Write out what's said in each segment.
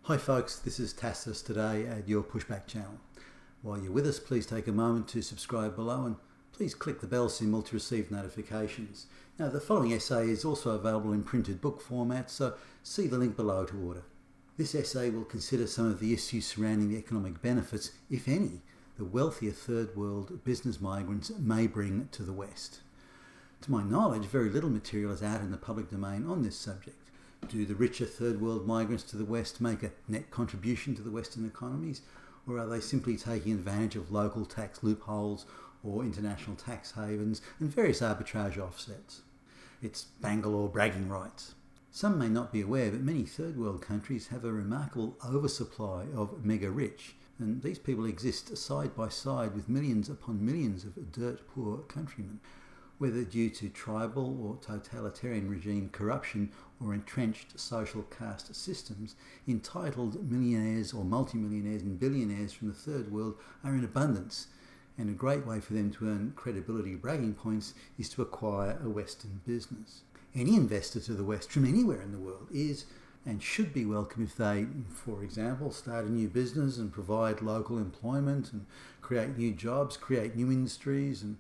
Hi folks, this is Tacitus Today at your Pushback channel. While you're with us, please take a moment to subscribe below and please click the bell symbol to receive notifications. Now, the following essay is also available in printed book format, so see the link below to order. This essay will consider some of the issues surrounding the economic benefits, if any, the wealthier third world business migrants may bring to the West. To my knowledge, very little material is out in the public domain on this subject. Do the richer third world migrants to the West make a net contribution to the Western economies, or are they simply taking advantage of local tax loopholes or international tax havens and various arbitrage offsets? It's Bangalore bragging rights. Some may not be aware, but many third world countries have a remarkable oversupply of mega rich, and these people exist side by side with millions upon millions of dirt poor countrymen. Whether due to tribal or totalitarian regime corruption or entrenched social caste systems, entitled millionaires or multimillionaires and billionaires from the third world are in abundance, and a great way for them to earn credibility bragging points is to acquire a Western business. Any investor to the West from anywhere in the world is and should be welcome if they, for example, start a new business and provide local employment and create new jobs, create new industries and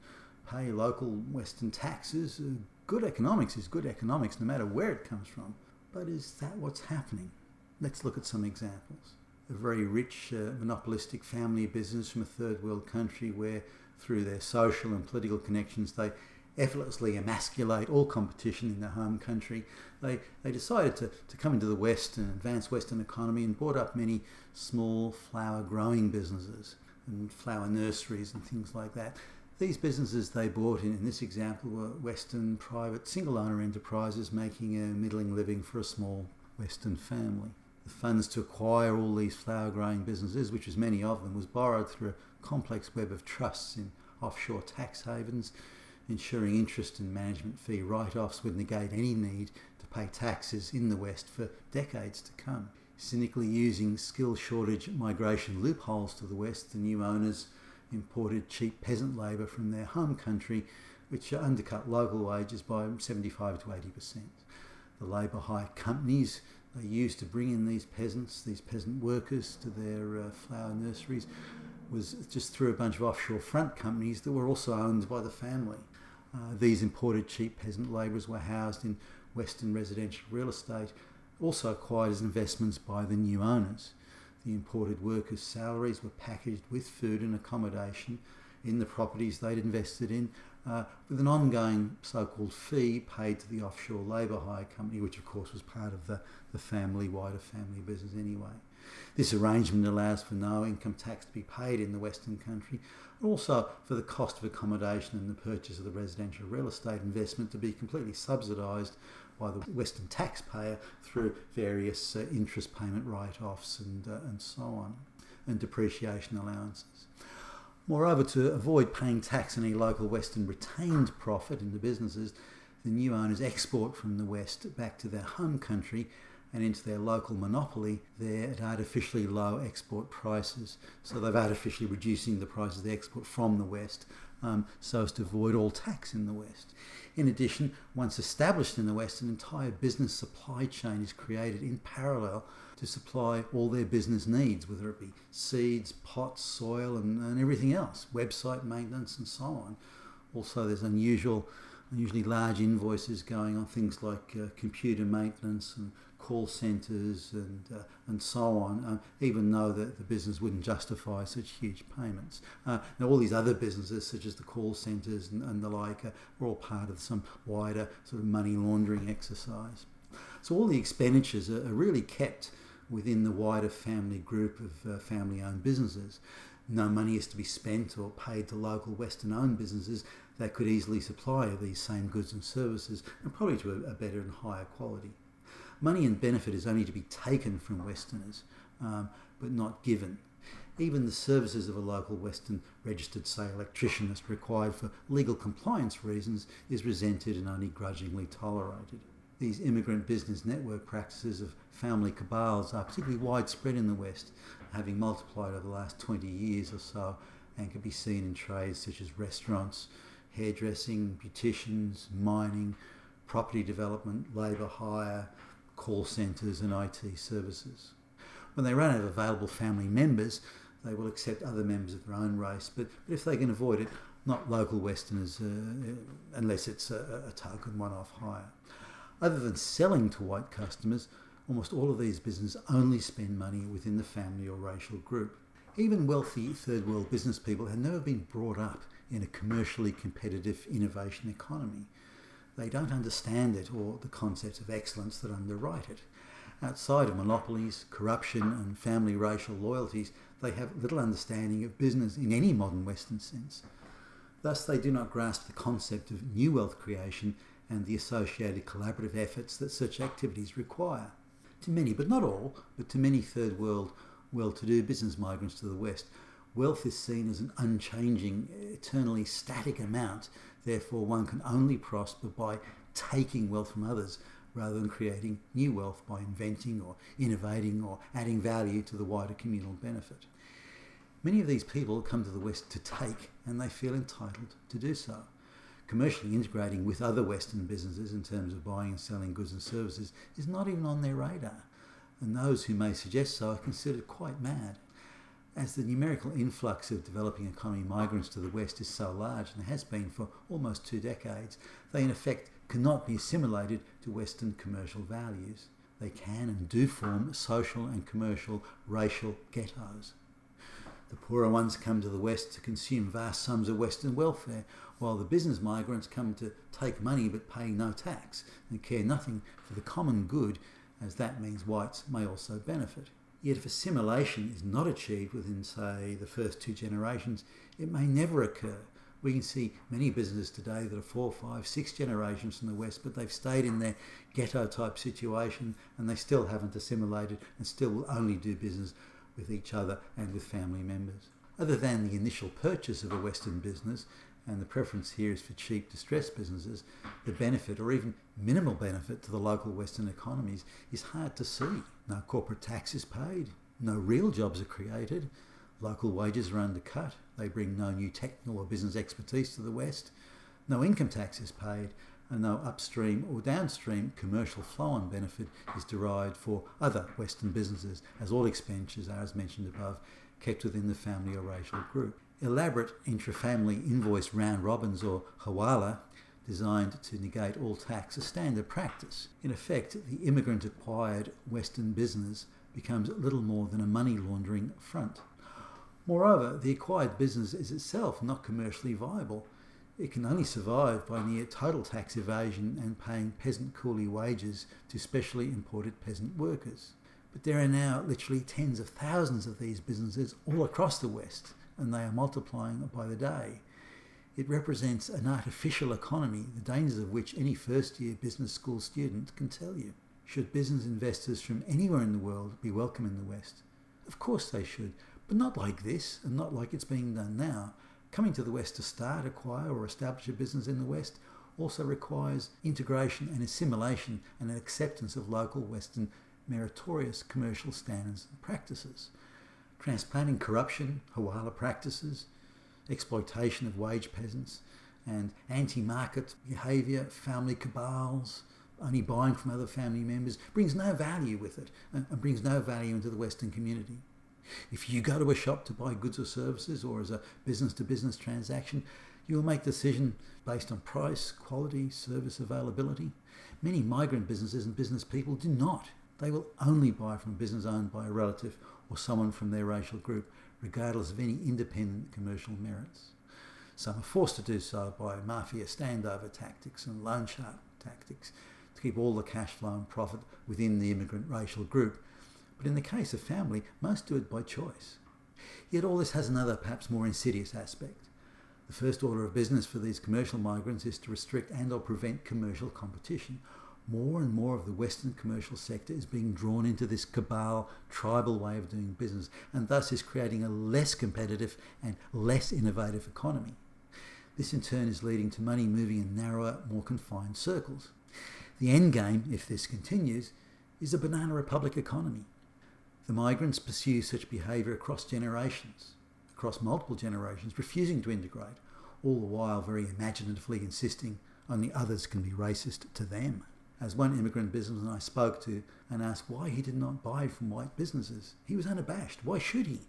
pay local Western taxes. Good economics is good economics no matter where it comes from. But is that what's happening? Let's look at some examples. A very rich monopolistic family business from a third world country where through their social and political connections they effortlessly emasculate all competition in their home country. They decided to come into the West and advance Western economy and bought up many small flower growing businesses and flower nurseries and things like that. These businesses they bought in this example were Western private single owner enterprises making a middling living for a small Western family. The funds to acquire all these flower growing businesses, which was many of them, was borrowed through a complex web of trusts in offshore tax havens, ensuring interest and management fee write-offs would negate any need to pay taxes in the West for decades to come. Cynically using skill shortage migration loopholes to the West, the new owners imported cheap peasant labour from their home country, which undercut local wages by 75 to 80%. The labour hire companies they used to bring in these peasant workers to their flower nurseries was just through a bunch of offshore front companies that were also owned by the family. These imported cheap peasant labourers were housed in Western residential real estate, also acquired as investments by the new owners. The imported workers' salaries were packaged with food and accommodation in the properties they'd invested in, with an ongoing so-called fee paid to the offshore labour hire company, which of course was part of the wider family business anyway. This arrangement allows for no income tax to be paid in the Western country, and also for the cost of accommodation and the purchase of the residential real estate investment to be completely subsidised by the Western taxpayer through various interest payment write-offs and so on, and depreciation allowances. Moreover, to avoid paying tax on any local Western retained profit in the businesses, the new owners export from the West back to their home country and into their local monopoly there at artificially low export prices. So they've artificially reducing the prices they export from the West so as to avoid all tax in the West. In addition, once established in the West, an entire business supply chain is created in parallel to supply all their business needs, whether it be seeds, pots, soil and everything else, website maintenance and so on. Also, there's unusually large invoices going on things like computer maintenance and call centres and so on, even though the business wouldn't justify such huge payments. Now all these other businesses such as the call centres and the like are all part of some wider sort of money laundering exercise. So all the expenditures are really kept within the wider family group of family-owned businesses. No money is to be spent or paid to local Western-owned businesses that could easily supply these same goods and services, and probably to a better and higher quality. Money and benefit is only to be taken from Westerners, but not given. Even the services of a local Western registered, say, electrician that's required for legal compliance reasons is resented and only grudgingly tolerated. These immigrant business network practices of family cabals are particularly widespread in the West, having multiplied over the last 20 years or so, and can be seen in trades such as restaurants, hairdressing, beauticians, mining, property development, labour hire, call centres and IT services. When they run out of available family members, they will accept other members of their own race, but if they can avoid it, not local Westerners, unless it's a token one-off hire. Other than selling to white customers, almost all of these businesses only spend money within the family or racial group. Even wealthy third world business people have never been brought up in a commercially competitive innovation economy. They don't understand it or the concepts of excellence that underwrite it. Outside of monopolies, corruption and family racial loyalties, they have little understanding of business in any modern Western sense. Thus, they do not grasp the concept of new wealth creation and the associated collaborative efforts that such activities require. To many, but not all, but to many third world well-to-do business migrants to the West, wealth is seen as an unchanging, eternally static amount. Therefore, one can only prosper by taking wealth from others rather than creating new wealth by inventing or innovating or adding value to the wider communal benefit. Many of these people come to the West to take, and they feel entitled to do so. Commercially integrating with other Western businesses in terms of buying and selling goods and services is not even on their radar, and those who may suggest so are considered quite mad. As the numerical influx of developing economy migrants to the West is so large and has been for almost 2 decades, they in effect cannot be assimilated to Western commercial values. They can and do form social and commercial racial ghettos. The poorer ones come to the West to consume vast sums of Western welfare, while the business migrants come to take money but pay no tax and care nothing for the common good, as that means whites may also benefit. Yet if assimilation is not achieved within, say, the first 2 generations, it may never occur. We can see many businesses today that are 4, 5, 6 generations from the West, but they've stayed in their ghetto-type situation and they still haven't assimilated and still will only do business with each other and with family members. Other than the initial purchase of a Western business, and the preference here is for cheap distressed businesses, the benefit or even minimal benefit to the local Western economies is hard to see. No corporate tax is paid, no real jobs are created, local wages are undercut, they bring no new technical or business expertise to the West, no income tax is paid, and no upstream or downstream commercial flow-on benefit is derived for other Western businesses, as all expenditures are, as mentioned above, kept within the family or racial group. Elaborate intra-family invoice round robins or hawala, designed to negate all tax, are standard practice. In effect, the immigrant-acquired Western business becomes little more than a money laundering front. Moreover, the acquired business is itself not commercially viable. It can only survive by near total tax evasion and paying peasant coolie wages to specially imported peasant workers. But there are now literally tens of thousands of these businesses all across the West, and they are multiplying by the day. It represents an artificial economy, the dangers of which any first-year business school student can tell you. Should business investors from anywhere in the world be welcome in the West? Of course they should, but not like this, and not like it's being done now. Coming to the West to start, acquire or establish a business in the West also requires integration and assimilation and an acceptance of local Western meritorious commercial standards and practices. Transplanting corruption, hawala practices, exploitation of wage peasants, and anti-market behaviour, family cabals, only buying from other family members, brings no value with it and brings no value into the Western community. If you go to a shop to buy goods or services or as a business-to-business transaction, you will make a decision based on price, quality, service availability. Many migrant businesses and business people do not. They will only buy from a business owned by a relative or someone from their racial group, regardless of any independent commercial merits. Some are forced to do so by mafia standover tactics and loan shark tactics to keep all the cash flow and profit within the immigrant racial group. But in the case of family, most do it by choice. Yet all this has another, perhaps more insidious aspect. The first order of business for these commercial migrants is to restrict and or prevent commercial competition. More and more of the Western commercial sector is being drawn into this cabal, tribal way of doing business, and thus is creating a less competitive and less innovative economy. This in turn is leading to money moving in narrower, more confined circles. The end game, if this continues, is a banana republic economy. The migrants pursue such behaviour across generations, across multiple generations, refusing to integrate, all the while very imaginatively insisting only others can be racist to them. As one immigrant businessman I spoke to and asked why he did not buy from white businesses, he was unabashed. Why should he?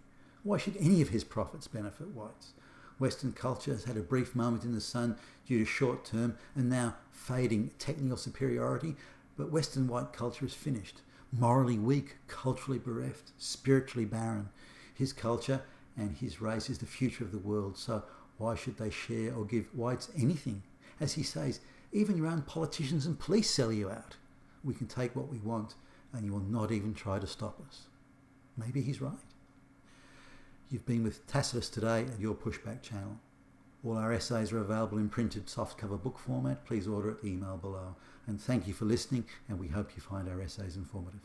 Why should any of his profits benefit whites? Western culture has had a brief moment in the sun due to short-term and now fading technical superiority, but Western white culture is finished. Morally weak, culturally bereft, spiritually barren. His culture and his race is the future of the world, so why should they share or give whites anything? As he says, even your own politicians and police sell you out. We can take what we want and you will not even try to stop us. Maybe he's right. You've been with Tacitus Today at your Pushback channel. All our essays are available in printed softcover book format. Please order at the email below. And thank you for listening, and we hope you find our essays informative.